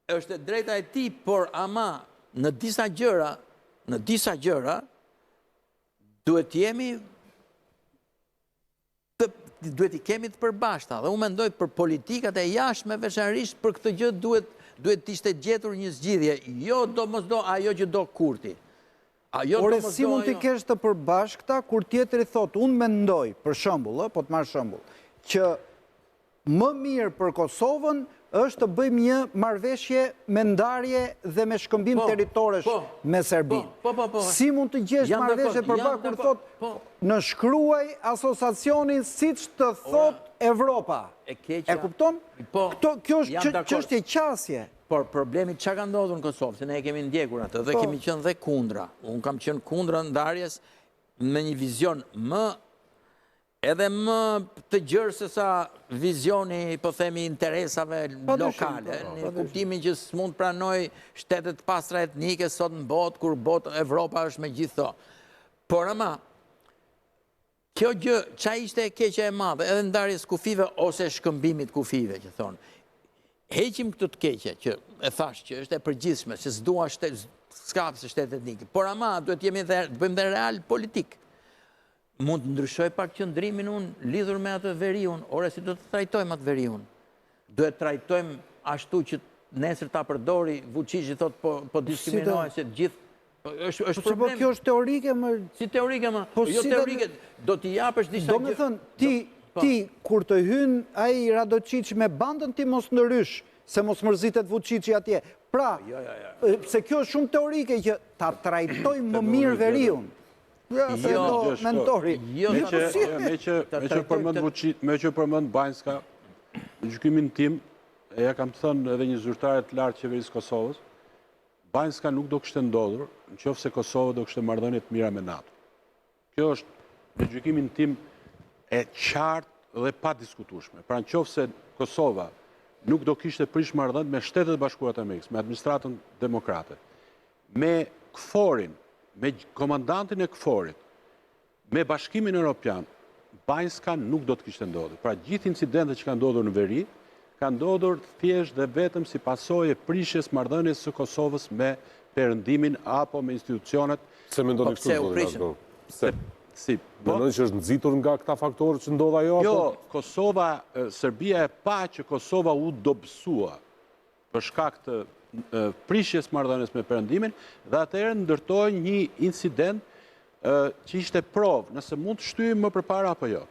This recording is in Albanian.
është e drejta e tij, por ama në disa gjëra duhet i kemi të përbashkëta. Dhe unë mendoj për politikat e jashtme veçanërisht për këtë gjë duhet të ishte gjetur një zgjidhje, jo domosdo ajo që do Kurti. Ore, si mund të kesh të përbashkëta kur tjetëri thot, unë mendoj, për shembull, po të marr shembull, që më mirë për Kosovën është të bëjmë një marrëveshje me ndarje dhe me shkëmbim territoresh me Serbinë. Si mund të gjesh marrëveshje përbashkë kur thot në shkruaj asociacionin siç të thot Evropa. E kupton? Kjo është çështje qasje. Por problemi çka ka ndodhur në Kosovë, se ne e kemi ndjekur atë dhe kemi qenë dhe kundra. Unë kam qenë kundra ndarjes me një vizion edhe më të gjerë se sa vizioni, po themi, interesave lokale. Në kuptimin që s'mund pranoj shtetet pastra etnike sot në botë, kur botë Evropa është me gjithë to. Por ama, kjo gjë, qa ishte e keqe e madhe, edhe ndarjes kufive ose shkëmbimit kufive, që thonë. Heqim këtë të keqe, që e thash që është e përgjithshme, që s'ka se shtetet etnike. Por ama, duhet bëjmë dhe real politik. Mund të ndryshoj pak qëndrimin unë lidhur me atë veriun, ore si do të trajtojmë atë veriun. Duhet trajtojmë ashtu që nesër ta përdori Vučići thot po diskriminohen se gjithë. është problem. Kjo është teorike, më... Si teorike, më? Jo teorike, do t'i japësh disa... Do me thënë, ti, kur të hynë ai Radočić me bandën, ti mos ndërysh, se mos mërzitet Vučići atje. Pra, se kjo është shumë teorike, që ta trajtoj më mirë veriun. Me që përmend Banjska, në gjykimin tim, e ja kam thënë edhe një zyrtare të lartë qeverisë Kosovës, Banjska nuk do kishte ndodhur nëse Kosova do kishte marrëdhënie të mira me NATO. Kjo është, në gjykimin tim, e qartë dhe pa diskutueshme. Pra nëse Kosova nuk do kishte prish marrëdhënie me Shtetet e Bashkuara të Amerikës, me administratën demokrate, me KFOR-in, me komandantin e KFOR-it, me Bashkimin Evropian, Banjska nuk do të kishte ndodhur. Pra gjithë incidentet që kanë ndodhur në veri, ka ndodhur thjesht dhe vetëm si pasojë e prishjes marrëdhënies së Kosovës me perëndimin apo me institucionet. Se mendoni kështu, zonë? Si? Mendoni që është nxitur nga këta faktorë që ndodha jo? Jo, Kosova, Serbia e pa që Kosova u dobësua për shkak të prishjes marrëdhënies me perëndimin dhe atëherë ndërtoi një incident që ishte provë nëse mund të shtyjmë më përpara apo jo.